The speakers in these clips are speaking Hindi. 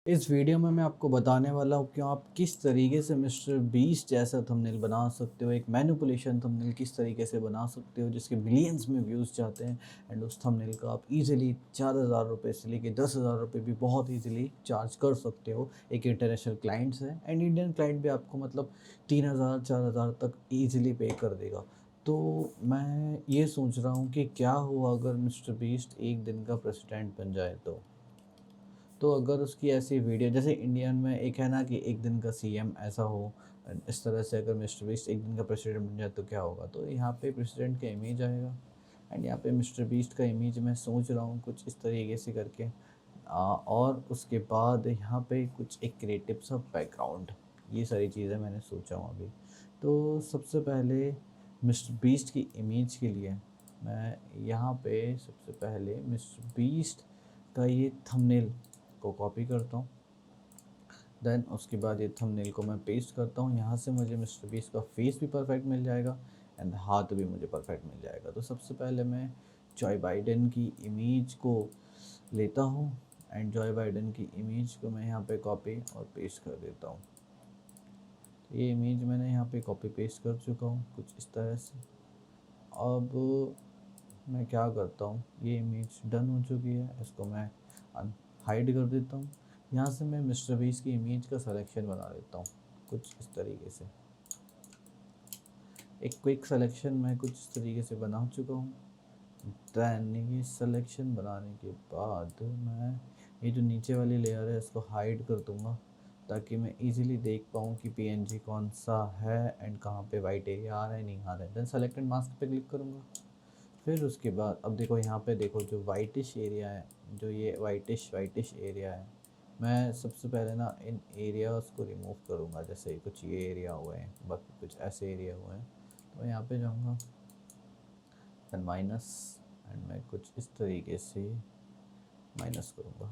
इस वीडियो में मैं आपको बताने वाला हूँ कि आप किस तरीके से मिस्टर बीस्ट जैसा थंबनेल बना सकते हो, एक मैनिपुलेशन थंबनेल किस तरीके से बना सकते हो जिसके बिलियंस में व्यूज़ जाते हैं एंड उस थंबनेल का आप इजीली 4,000 रुपये से लेके 10,000 रुपये भी बहुत इजीली चार्ज कर सकते हो। एक इंटरनेशनल क्लाइंट से एंड इंडियन क्लाइंट भी आपको मतलब 3,000 4,000 तक ईजिली पे कर देगा। तो मैं ये सोच रहा हूँ कि क्या हुआ अगर मिस्टर बीस्ट एक दिन का प्रेसिडेंट बन जाए तो अगर उसकी ऐसी वीडियो जैसे इंडियन में एक है ना कि एक दिन का सीएम ऐसा हो, इस तरह से अगर मिस्टर बीस्ट एक दिन का प्रेसिडेंट बन जाए तो क्या होगा। तो यहाँ पे प्रेसिडेंट का इमेज आएगा एंड यहाँ पे मिस्टर बीस्ट का इमेज मैं सोच रहा हूँ कुछ इस तरीके से करके और उसके बाद यहाँ पे कुछ एक क्रिएटिव सा बैकग्राउंड, ये सारी चीज़ें मैंने सोचा हूँ अभी। तो सबसे पहले मिस्टर बीस्ट की इमेज के लिए मैं यहाँ पे सबसे पहले मिस्टर बीस्ट का ये थंबनेल को कॉपी करता हूँ। देन उसके बाद ये थंबनेल को मैं पेस्ट करता हूँ। यहाँ से मुझे मिस्टर बीस्ट का फेस भी परफेक्ट मिल जाएगा एंड हाथ भी मुझे परफेक्ट मिल जाएगा। तो सबसे पहले मैं जॉय बाइडेन की इमेज को लेता हूँ एंड जॉय बाइडेन की इमेज को मैं यहाँ पे कॉपी और पेस्ट कर देता हूँ। तो ये इमेज मैंने यहाँ पे कॉपी पेस्ट कर चुका हूँ कुछ इस तरह से। अब मैं क्या करता हूँ, ये इमेज डन हो चुकी है, इसको मैं हाइड कर देता हूँ। यहाँ से मैं मिस्टर बीस्ट की इमेज का सिलेक्शन बना लेता हूँ कुछ इस तरीके से। एक क्विक सिलेक्शन मैं कुछ इस तरीके से बना चुका हूँ। दैन ये सिलेक्शन बनाने के बाद मैं ये जो नीचे वाली लेयर है इसको हाइड कर दूँगा ताकि मैं इजीली देख पाऊँ कि पीएनजी कौन सा है एंड कहाँ पे वाइट एरिया आ रहा है नहीं आ रहा है। देन सेलेक्टेड मास्क पे क्लिक करूँगा। फिर उसके बाद अब देखो यहाँ पे देखो जो वाइटिश एरिया है, जो ये वाइटिश एरिया है, मैं सबसे पहले ना इन एरियाज़ को रिमूव करूँगा। जैसे कुछ ये एरिया हुए हैं, बाकी कुछ ऐसे एरिया हुए हैं, तो मैं यहाँ पे जाऊँगा एंड माइनस एंड मैं कुछ इस तरीके से माइनस करूँगा।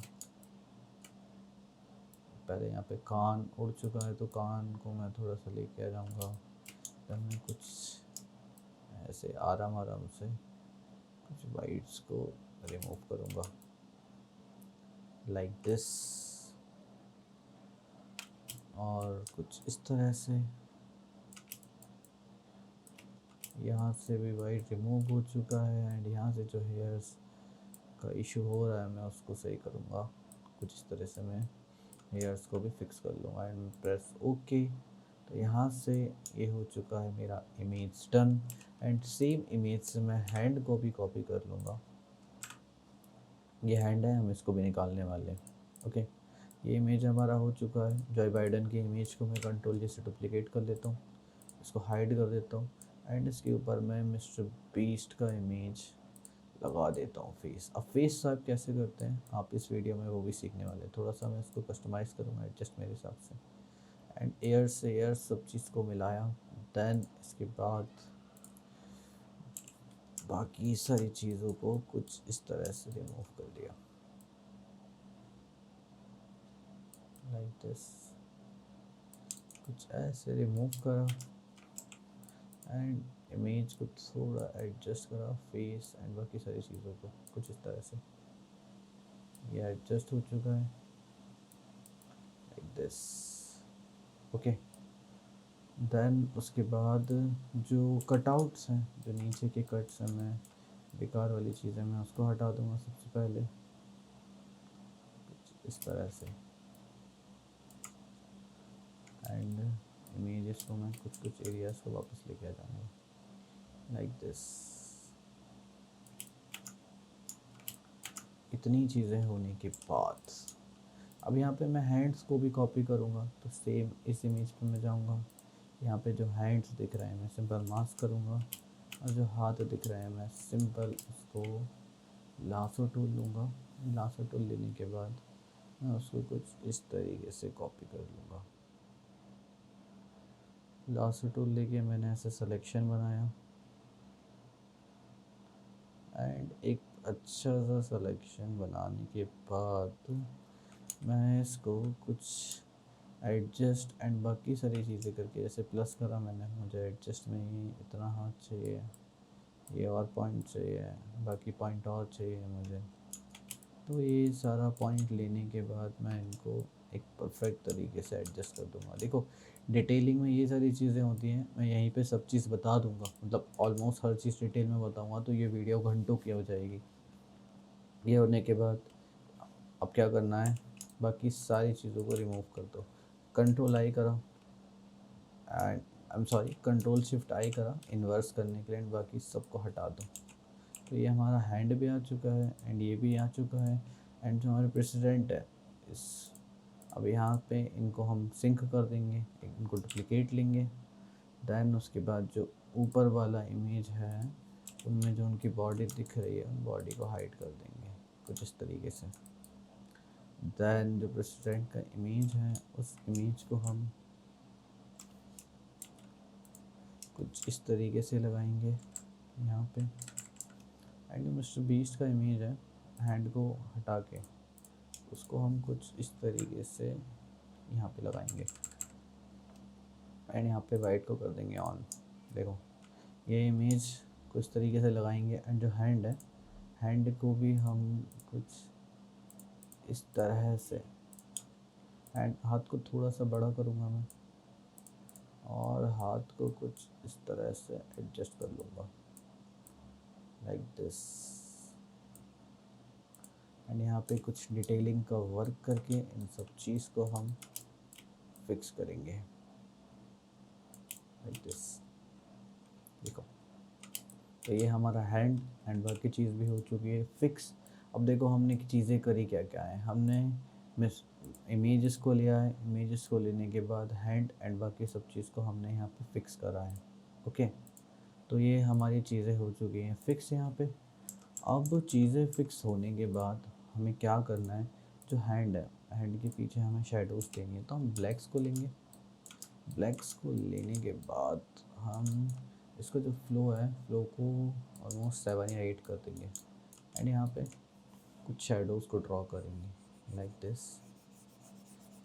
पहले यहाँ पे कान उड़ चुका है तो कान को मैं थोड़ा सा लेके आ जाऊँगा। फिर मैं कुछ ऐसे आराम से कुछ वाइट्स को रिमूव करूँगा लाइक दिस और कुछ इस तरह से। यहाँ से भी वाइट रिमूव हो चुका है एंड यहाँ से जो हेयर्स का इशू हो रहा है मैं उसको सही करूँगा। कुछ इस तरह से मैं हेयर्स को भी फिक्स कर लूँगा एंड प्रेस ओके। तो यहाँ से ये हो चुका है मेरा image done and same image से मैं हैंड को भी कॉपी कर लूँगा। ये हैंड है, हम इसको भी निकालने वाले हैं। ओके, ये इमेज हमारा हो चुका है। जॉय बाइडन की इमेज को मैं कंट्रोल जी से डुप्लीकेट कर लेता हूँ, इसको हाइड कर देता हूँ एंड इसके ऊपर मैं मिस्टर बीस्ट का इमेज लगा देता हूँ फेस। अब फेस स्वाइप कैसे करते हैं आप इस वीडियो में वो भी सीखने वाले हैं। थोड़ा सा मैं इसको कस्टमाइज़ करूँगा एडजस्ट मेरे हिसाब से एंड एयर से एयर सब चीज़ को मिलाया। देन इसके बाद बाकी सारी चीज़ों को कुछ इस तरह से रिमूव कर लिया लाइक दिस, कुछ ऐसे रिमूव करा एंड इमेज को थोड़ा एडजस्ट करा, फेस एंड बाकी सारी चीज़ों को कुछ इस तरह से। ये एडजस्ट हो चुका है लाइक दिस। ओके, देन उसके बाद जो कटआउट्स हैं, जो नीचे के कट्स हैं, मैं बेकार वाली चीज़ें मैं उसको हटा दूंगा सबसे पहले कुछ इस तरह से एंड इमेजेस को मैं कुछ एरियाज़ को वापस लेके आ जाऊँगा लाइक दिस। इतनी चीज़ें होने के बाद अब यहाँ पे मैं हैंड्स को भी कॉपी करूँगा। तो सेम इस इमेज पे मैं जाऊँगा, यहाँ पे जो हैंड्स दिख रहे हैं मैं सिंपल मास्क करूँगा और जो हाथ दिख रहे हैं मैं सिंपल उसको लासो टूल लूँगा। लासो टूल लेने के बाद मैं उसको कुछ इस तरीके से कॉपी कर लूँगा। लासो टूल लेके मैंने ऐसे सिलेक्शन बनाया एंड एक अच्छा सा सिलेक्शन बनाने के बाद मैं इसको कुछ एडजस्ट एंड बाकी सारी चीज़ें करके, जैसे प्लस करा मैंने, मुझे एडजस्ट में ही इतना हाथ चाहिए, ये और पॉइंट चाहिए, बाकी पॉइंट और चाहिए मुझे। तो ये सारा पॉइंट लेने के बाद मैं इनको एक परफेक्ट तरीके से एडजस्ट कर दूंगा। देखो डिटेलिंग में ये सारी चीज़ें होती हैं, मैं यहीं पे सब चीज़ बता दूंगा, मतलब ऑलमोस्ट हर चीज़ डिटेल में बताऊंगा, तो ये वीडियो घंटों की हो जाएगी। ये होने के बाद अब क्या करना है, बाकी सारी चीज़ों को रिमूव कर दो। कंट्रोल आई करा and I am sorry control shift I करा इन्वर्स करने के लिए, एंड बाकी सबको हटा दो। तो ये हमारा हैंड भी आ चुका है एंड ये भी आ चुका है। एंड जो हमारे प्रेसिडेंट है इस, अब यहाँ पे इनको हम सिंक कर देंगे, इनको डुप्लिकेट लेंगे। दैन उसके बाद जो ऊपर वाला इमेज है उनमें जो उनकी बॉडी दिख रही है उन बॉडी को हाइड कर देंगे कुछ इस तरीके से। दैन जो प्रेसिडेंट का इमेज है उस इमेज को हम कुछ इस तरीके से लगाएंगे यहाँ पे। एंड जो मिस्टर बीस्ट का इमेज है हैंड को हटा के उसको हम कुछ इस तरीके से यहाँ पे लगाएंगे एंड यहाँ पे वाइट को कर देंगे ऑन। देखो ये इमेज कुछ तरीके से लगाएंगे एंड जो हैंड है हैंड को भी हम कुछ इस तरह से, एंड हाथ को थोड़ा सा बड़ा करूँगा मैं और हाथ को कुछ इस तरह से एडजस्ट कर लूँगा लाइक दिस। एंड यहाँ पे कुछ डिटेलिंग का वर्क करके इन सब चीज़ को हम फिक्स करेंगे लाइक दिस। देखो तो ये हमारा हैंड एंड बाकी चीज़ भी हो चुकी है फिक्स। अब देखो हमने चीज़ें करी क्या क्या है, हमने मिस इमेजेस को लिया है, इमेजेस को लेने के बाद हैंड एंड बाकी सब चीज़ को हमने यहाँ पे फिक्स करा है। ओके तो ये हमारी चीज़ें हो चुकी हैं फिक्स यहाँ पे। अब चीज़ें फिक्स होने के बाद हमें क्या करना है, जो हैंड है हैंड के पीछे हमें शेडोज़ देंगे, तो हम ब्लैक्स को लेंगे। ब्लैक्स को लेने के बाद हम इसका जो फ्लो है फ्लो को ऑलमोस्ट 7 या 8 कर देंगे एंड यहाँ पे कुछ शेडोज़ को ड्रॉ करेंगे लाइक दिस,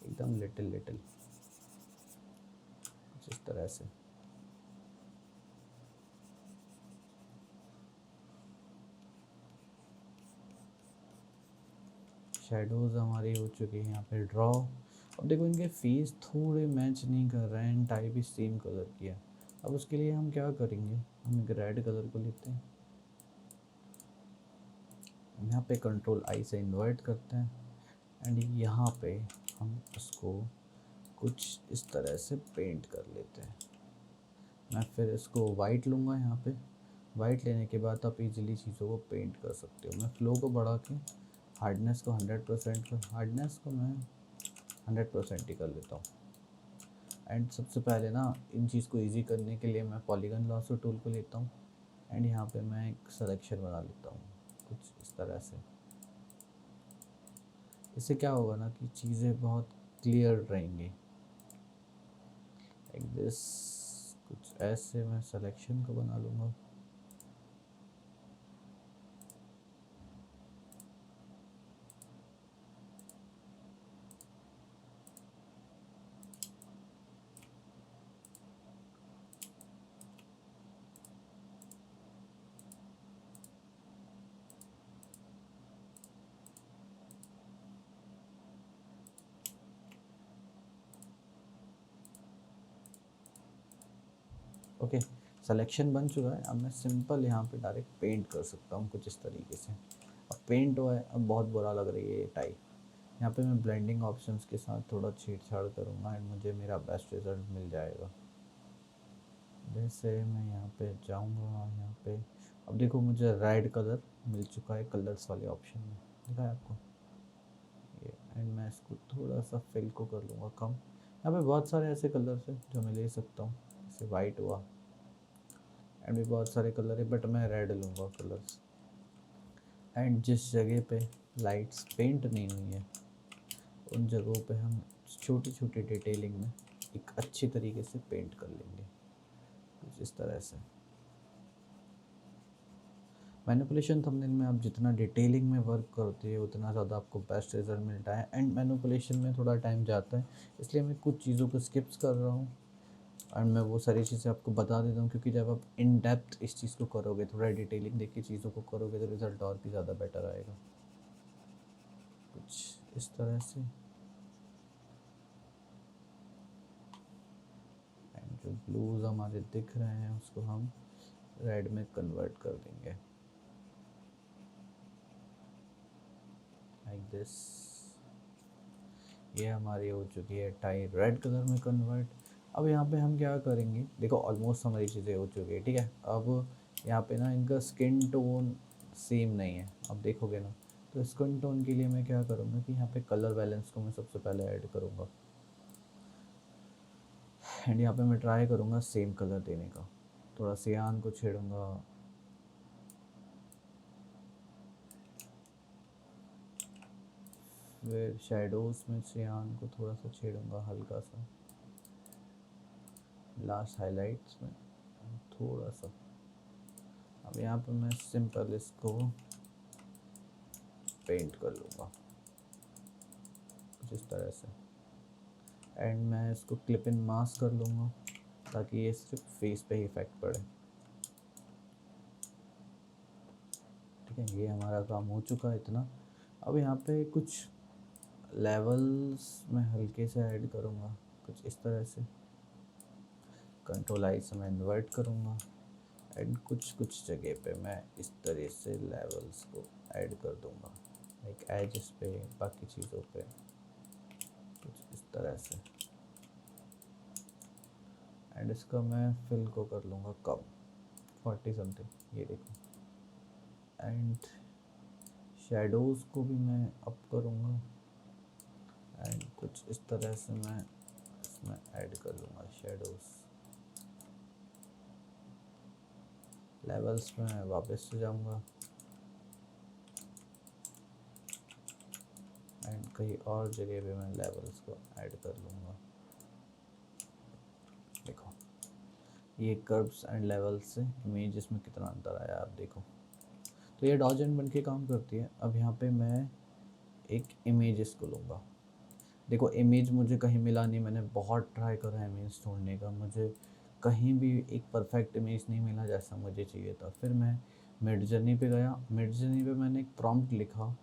एकदम लिटिल लिटिल इस तरह से। शेडोज़ हमारी हो चुकी है यहाँ पे ड्रॉ। अब देखो इनके फेस थोड़े मैच नहीं कर रहे हैं, टाई भी सेम कलर की है। अब उसके लिए हम क्या करेंगे, हम एक रेड कलर को लेते हैं, यहाँ पे कंट्रोल आई से इन्वर्ट करते हैं एंड यहाँ पे हम उसको कुछ इस तरह से पेंट कर लेते हैं। मैं फिर इसको वाइट लूँगा, यहाँ पे वाइट लेने के बाद आप इजीली चीज़ों को पेंट कर सकते हो। मैं फ्लो को बढ़ा के हार्डनेस को 100% कर, हार्डनेस को मैं 100% ही कर लेता हूँ। एंड सबसे पहले ना इन चीज़ को इजी करने के लिए मैं पॉलीगन लासो टूल को लेता हूँ एंड यहाँ पे मैं एक सिलेक्शन बना लेता हूँ कुछ इस तरह से। इससे क्या होगा ना कि चीज़ें बहुत क्लियर रहेंगी लाइक दिस। कुछ ऐसे मैं सिलेक्शन को बना लूँगा। ओके सिलेक्शन बन चुका है। अब मैं सिंपल यहाँ पे डायरेक्ट पेंट कर सकता हूँ कुछ इस तरीके से। अब पेंट हुआ है, अब बहुत बुरा लग रही है ये टाई। यहाँ पे मैं ब्लेंडिंग ऑप्शंस के साथ थोड़ा छेड़छाड़ करूँगा एंड मुझे मेरा बेस्ट रिज़ल्ट मिल जाएगा। जैसे मैं यहाँ पे जाऊँगा यहाँ पे, अब देखो मुझे रेड कलर मिल चुका है कलर्स वाले ऑप्शन में, दिखा है आपको ये। एंड मैं इसको थोड़ा सा फिल को कर लूँगा कम। यहाँ पे बहुत सारे ऐसे कलर्स हैं जो मैं ले सकता हूँ, जैसे वाइट हुआ एंड भी बहुत सारे कलर है, बट मैं रेड लूँगा कलर्स। एंड जिस जगह पे लाइट्स पेंट नहीं हुई है उन जगहों पे हम छोटी छोटी डिटेलिंग में एक अच्छी तरीके से पेंट कर लेंगे कुछ इस तरह से। मैनिपुलेशन थंबनेल में आप जितना डिटेलिंग में वर्क करते हो उतना ज़्यादा आपको बेस्ट रिजल्ट मिलता है। एंड मैनिपुलेशन में थोड़ा टाइम जाता है, इसलिए मैं कुछ चीज़ों को स्किप्स कर रहा हूँ और मैं वो सारी चीज़ें आपको बता देता हूँ, क्योंकि जब आप इन डेप्थ इस चीज़ को करोगे, थोड़ा डिटेलिंग देख के चीज़ों को करोगे, तो रिज़ल्ट और भी ज़्यादा बेटर आएगा कुछ इस तरह से। जो ब्लूज हमारे दिख रहे हैं उसको हम रेड में कन्वर्ट कर देंगे लाइक दिस। ये हमारी हो चुकी है टाई रेड कलर में कन्वर्ट। अब यहाँ पे हम क्या करेंगे, देखो ऑलमोस्ट हमारी चीज़ें हो चुकी है, ठीक है। अब यहाँ पे ना इनका स्किन टोन सेम नहीं है, अब देखोगे ना। तो स्किन टोन के लिए मैं क्या करूँगा कि यहाँ पे कलर बैलेंस को मैं सबसे पहले ऐड करूँगा एंड यहाँ पे मैं ट्राई करूँगा सेम कलर देने का। थोड़ा सियान को छेड़ूँगा, फिर शेडोज़ में सियान को थोड़ा सा छेड़ूँगा हल्का सा, लास्ट हाइलाइट्स में थोड़ा सा। अब यहाँ पे मैं सिंपल इसको पेंट कर लूँगा कुछ इस तरह से एंड मैं इसको क्लिप इन मास्क कर लूँगा ताकि ये सिर्फ फेस पे ही इफेक्ट पड़े। ठीक है, ये हमारा काम हो चुका है इतना। अब यहाँ पे कुछ लेवल्स मैं हल्के से ऐड करूँगा कुछ इस तरह से, कंट्रोल आई से मैं इन्वर्ट करूँगा एंड कुछ जगह पे मैं इस तरह से लेवल्स को ऐड कर दूँगा लाइक एजेस पे, बाकी चीज़ों पे कुछ इस तरह से। एंड इसका मैं फिल को कर लूँगा कम 40 समथिंग, ये देखो। एंड शेडोज़ को भी मैं अप करूँगा एंड कुछ इस तरह से मैं इसमें ऐड कर लूँगा शेडोज़। लेवल्स में वापस से जाऊँगा एंड कहीं और जगह पे मैं लेवल्स को ऐड कर लूँगा। देखो ये कर्व्स एंड लेवल्स से इमेजेस में कितना अंतर आया आप देखो। तो ये डॉज एंड बन के काम करती है। अब यहाँ पे मैं एक इमेजेस को लूँगा। देखो इमेज मुझे कहीं मिला नहीं, मैंने बहुत ट्राई करा इमेज ढूंढने का, मुझे कहीं भी एक परफेक्ट इमेज नहीं मिला जैसा मुझे चाहिए था। फिर मैं मिड जर्नी पे गया, मिड जर्नी पे मैंने एक प्रॉम्प्ट लिखा,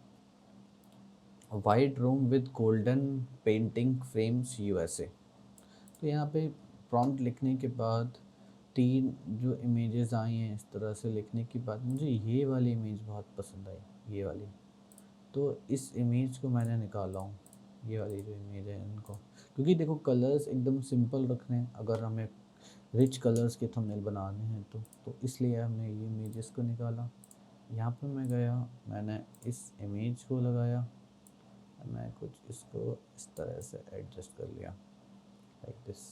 white room with golden painting frames USA. तो यहाँ पे प्रॉम्प्ट लिखने के बाद 3 जो इमेजेस आई हैं, इस तरह से लिखने के बाद मुझे ये वाली इमेज बहुत पसंद आई, ये वाली। तो इस इमेज को मैंने निकाला हूँ, ये वाली जो इमेज है इनको, क्योंकि देखो कलर्स एकदम सिंपल रखने हैं अगर हमें रिच कलर्स के थंबनेल बनाने हैं तो इसलिए हमने ये इमेजेस को निकाला। यहाँ पे मैं गया, मैंने इस इमेज को लगाया, मैं कुछ इसको इस तरह से एडजस्ट कर लिया लाइक दिस।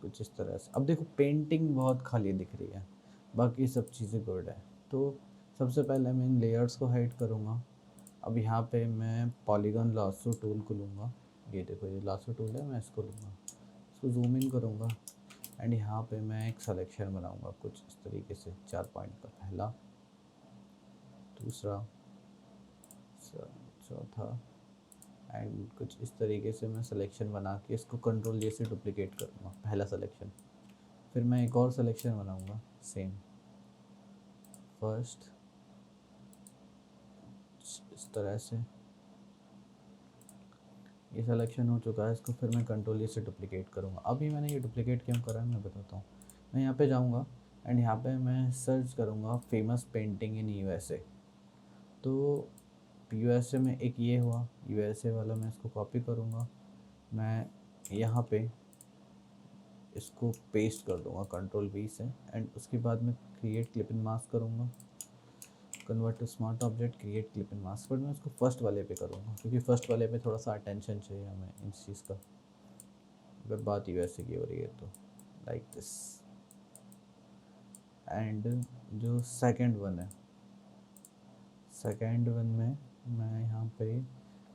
कुछ इस तरह से। अब देखो पेंटिंग बहुत खाली दिख रही है, बाकी सब चीज़ें गुड है। तो सबसे पहले मैं इन लेयर्स को हाइड करूँगा। अब यहाँ पे मैं पॉलीगन लासो टूल को लूँगा, ये देखो ये लासो टूल है, मैं इसको लूँगा, इसको जूम इन करूँगा एंड यहाँ पे मैं एक सिलेक्शन बनाऊँगा कुछ इस तरीके से 4 पॉइंट का, पहला, दूसरा, चौथा एंड कुछ इस तरीके से मैं सिलेक्शन बना के इसको कंट्रोल जे से डुप्लिकेट करूँगा, पहला सिलेक्शन। फिर मैं एक और सिलेक्शन बनाऊँगा सेम, फर्स्ट, इस तरह से ये सिलेक्शन हो चुका है। इसको फिर मैं कंट्रोल जे से डुप्लिकेट करूँगा। अभी मैंने ये डुप्लिकेट क्यों करा है मैं बताता हूँ। मैं यहाँ पे जाऊँगा एंड यहाँ पे मैं सर्च करूँगा फेमस पेंटिंग इन यूएसए। तो यूएसए में एक ये हुआ, यूएसए वाला मैं इसको कॉपी करूँगा, मैं यहाँ पे इसको पेस्ट कर दूँगा कंट्रोल वी से एंड उसके बाद मैं क्रिएट क्लिप इन मास्क करूँगा, convert to smart object, create clip in mask. पर मैं उसको फर्स्ट वाले पे करूँगा क्योंकि फर्स्ट वाले पे थोड़ा सा अटेंशन चाहिए हमें इस चीज़ का, अगर बात यूएसए की हो रही है तो लाइक दिस। एंड जो सेकंड वन है, सेकंड वन में मैं यहाँ पे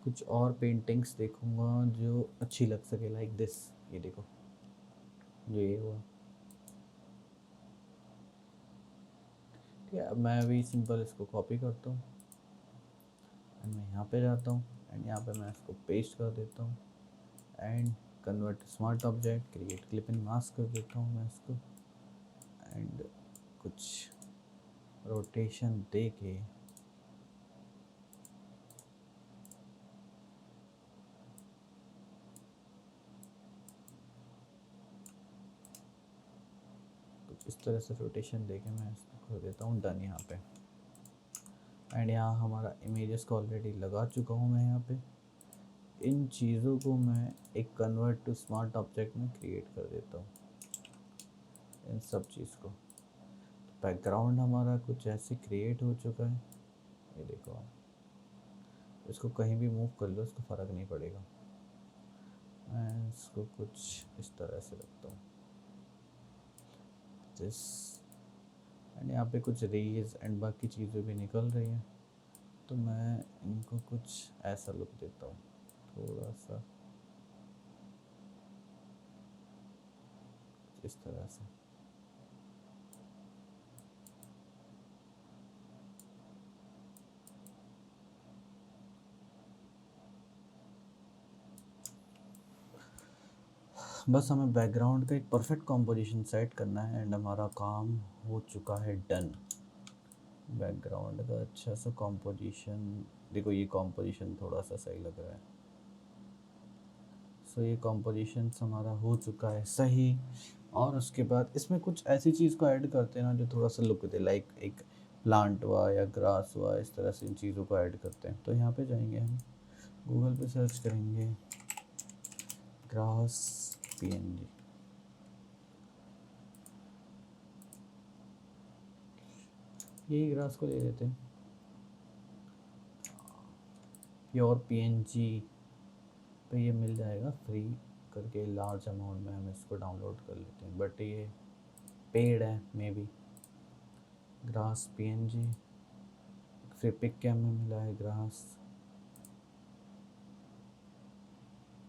कुछ और पेंटिंग्स देखूँगा जो अच्छी लग सके लाइक दिस। ये देखो जो ये हुआ, ठीक है। अब मैं अभी सिंपल इसको कॉपी करता हूँ एंड मैं यहाँ पे जाता हूँ एंड यहाँ पे मैं इसको पेस्ट कर देता हूँ and convert smart object, create clip in mask कर देता हूँ मैं इसको एंड कुछ रोटेशन दे के कुछ इस तरह से रोटेशन दे के मैं इसको कर देता हूँ डन यहाँ पे। एंड यहाँ हमारा इमेजेस को ऑलरेडी लगा चुका हूँ मैं यहाँ पे। इन चीज़ों को मैं एक कन्वर्ट टू स्मार्ट ऑब्जेक्ट में क्रिएट कर देता हूँ, इन सब चीज़ को। तो बैकग्राउंड हमारा कुछ ऐसे क्रिएट हो चुका है, ये देखो आप। इसको कहीं भी मूव कर लो, इसको फ़र्क नहीं पड़ेगा। मैं इसको कुछ इस तरह से रखता हूँ दिस एंड यहाँ पे कुछ रेज एंड बाकी चीज़ें भी निकल रही हैं, तो मैं इनको कुछ ऐसा लुक देता हूँ, थोड़ा सा इस तरह से। बस हमें बैकग्राउंड का एक परफेक्ट कॉम्पोजिशन सेट करना है एंड हमारा काम हो चुका है डन। बैकग्राउंड का अच्छा सा कॉम्पोजिशन, देखो ये कॉम्पोजिशन थोड़ा सा सही लग रहा है। सो ये कॉम्पोजिशन हमारा हो चुका है सही। और उसके बाद इसमें कुछ ऐसी चीज़ को ऐड करते हैं ना जो थोड़ा सा लुक दे, लाइक एक प्लांट हुआ या ग्रास हुआ, इस तरह से इन चीज़ों को ऐड करते हैं। तो यहाँ पे जाएंगे हम, गूगल पे सर्च करेंगे ग्रास पीएनजी, यही ग्रास को ले लेते हैं, प्योर पीएनजी पे ये मिल जाएगा फ्री करके, लार्ज अमाउंट में हम इसको डाउनलोड कर लेते हैं। बट ये पेड है मे बी। ग्रास पीएनजी फिर पिक कैम में मिला है ग्रास।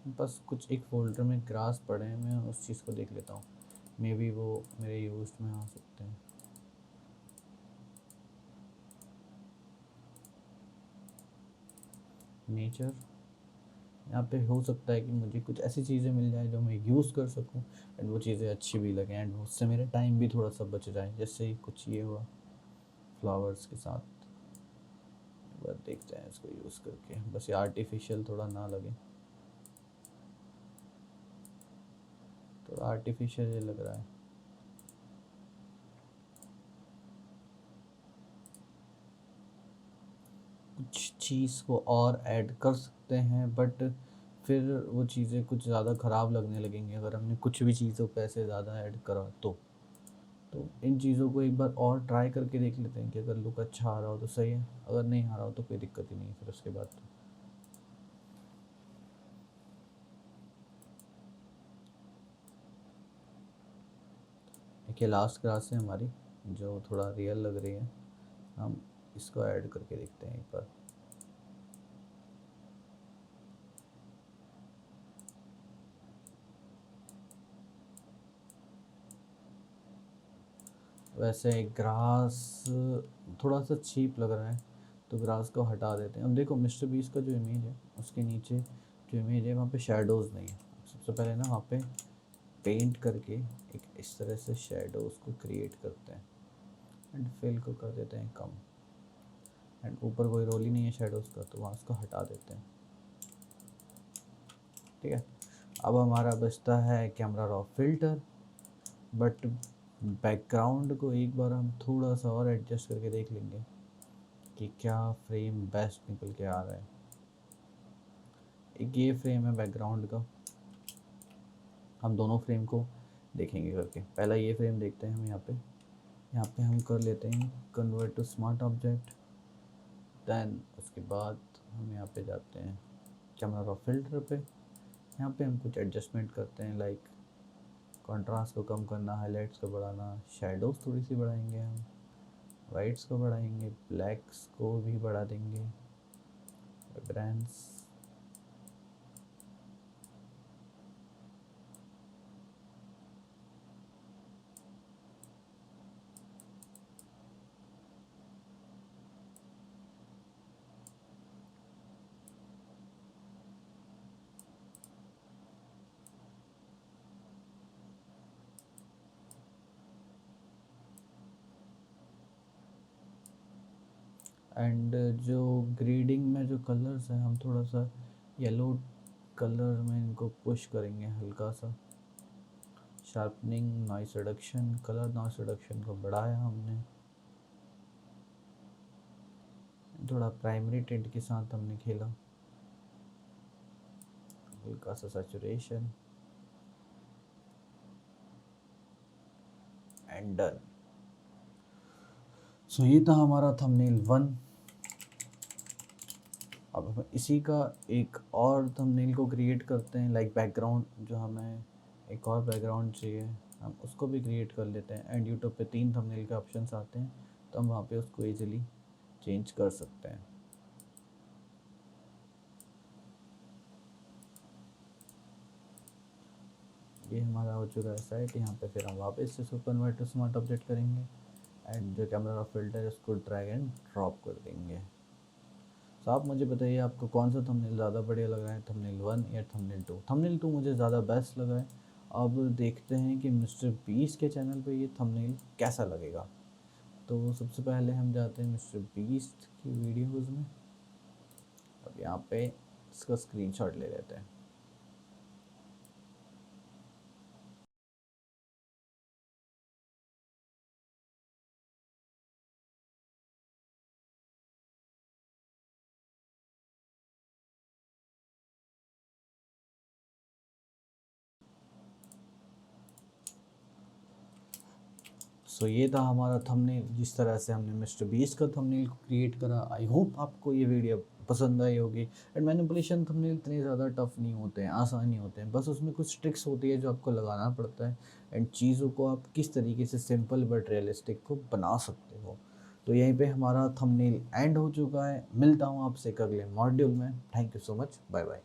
बस कुछ एक फोल्डर में ग्रास पड़े हैं, मैं उस चीज़ को देख लेता हूँ, मे बी वो मेरे यूज में आ सकते हैं। नेचर, यहाँ पे हो सकता है कि मुझे कुछ ऐसी चीज़ें मिल जाए जो मैं यूज़ कर सकूँ एंड वो चीज़ें अच्छी भी लगें एंड उससे मेरा टाइम भी थोड़ा सा बच जाए। जैसे ही कुछ ये हुआ फ्लावर्स के साथ, बस देखते हैं इसको यूज़ करके, बस ये आर्टिफिशियल थोड़ा ना लगे, थोड़ा आर्टिफिशियल ये लग रहा है। कुछ चीज़ को और ऐड कर सकते हैं बट फिर वो चीज़ें कुछ ज़्यादा ख़राब लगने लगेंगी अगर हमने कुछ भी चीज़ों पे ऐसे ज़्यादा ऐड करा तो इन चीज़ों को एक बार और ट्राई करके देख लेते हैं कि अगर लुक अच्छा आ रहा हो तो सही है, अगर नहीं आ रहा हो तो कोई दिक्कत ही नहीं फिर उसके बाद। तो एक ये लास्ट क्लास है हमारी जो थोड़ा रियल लग रही है, हम इसको ऐड करके देखते हैं एक बार। वैसे ग्रास थोड़ा सा चीप लग रहा है तो ग्रास को हटा देते हैं। अब देखो मिस्टर बीस्ट का जो इमेज है उसके नीचे जो इमेज है वहाँ पे शेडोज़ नहीं है। सबसे पहले ना वहाँ पे पेंट करके एक इस तरह से शेडोज़ को क्रिएट करते हैं एंड फिल को कर देते हैं कम एंड ऊपर कोई रोल ही नहीं है शेडोज़ का तो वहाँ उसको हटा देते हैं। ठीक है, अब हमारा बचता है camera raw filter, but background को एक बार हम थोड़ा सा और एडजस्ट करके देख लेंगे कि क्या फ्रेम बेस्ट निकल के आ रहा है। एक ये फ्रेम है बैकग्राउंड का, हम दोनों फ्रेम को देखेंगे करके। पहला ये फ्रेम देखते हैं हम, यहाँ पे हम कर लेते हैं convert to smart object. Then उसके बाद हम यहाँ पे जाते हैं कैमरा रॉ फिल्टर पे, यहाँ पे हम कुछ एडजस्टमेंट करते हैं, लाइक कंट्रास्ट को कम करना, हाईलाइट्स को बढ़ाना, शेडोज़ थोड़ी सी बढ़ाएंगे हम, वाइट्स को बढ़ाएंगे, ब्लैक्स को भी बढ़ा देंगे, वाइब्रेंस, एंड जो ग्रेडिंग में जो कलर्स हैं हम थोड़ा सा येलो कलर में इनको पुश करेंगे हल्का सा। Sharpening, noise reduction, colour noise reduction को बढ़ाया हमने। थोड़ा प्राइमरी टिंट के साथ हमने खेला, हल्का सा सैचुरेशन एंड डन। सो ये था हमारा थंबनेल 1। अब हम इसी का एक और थंबनेल को क्रिएट करते हैं, लाइक बैकग्राउंड, जो हमें एक और बैकग्राउंड चाहिए हम उसको भी क्रिएट कर लेते हैं। एंड यूट्यूब पे 3 थंबनेल के ऑप्शंस आते हैं, तो हम वहाँ पे उसको इजीली चेंज कर सकते हैं। ये हमारा हो चुका है सेट। यहाँ पे फिर हम वापस से इसको कन्वर्ट टू स्मार्ट ऑब्जेक्ट करेंगे एंड जो कैमरा का फिल्टर है उसको ड्रैग एंड ड्रॉप कर देंगे। तो आप मुझे बताइए आपको कौन सा थंबनेल ज़्यादा बढ़िया लग रहा है, थंबनेल 1 या थंबनेल 2? थंबनेल 2 मुझे ज़्यादा बेस्ट लगा है। अब देखते हैं कि मिस्टर बीस्ट के चैनल पे ये थंबनेल कैसा लगेगा। तो सबसे पहले हम जाते हैं मिस्टर बीस्ट की वीडियोज़ में। अब यहाँ पे इसका स्क्रीनशॉट ले लेते हैं। सो ये था हमारा थंबनेल, जिस तरह से हमने मिस्टर बीस्ट का थंबनेल को क्रिएट करा। आई होप आपको ये वीडियो पसंद आई होगी। एंड मैनिपुलेशन थंबनेल इतने ज़्यादा टफ नहीं होते हैं, आसान नहीं होते हैं, बस उसमें कुछ ट्रिक्स होती है जो आपको लगाना पड़ता है। एंड चीज़ों को आप किस तरीके से सिंपल बट रियलिस्टिक को बना सकते हो। तो यहीं पे हमारा थंबनेल एंड हो चुका है। मिलता हूँ आपसे एक अगले मॉड्यूल में। Thank you so much, bye bye.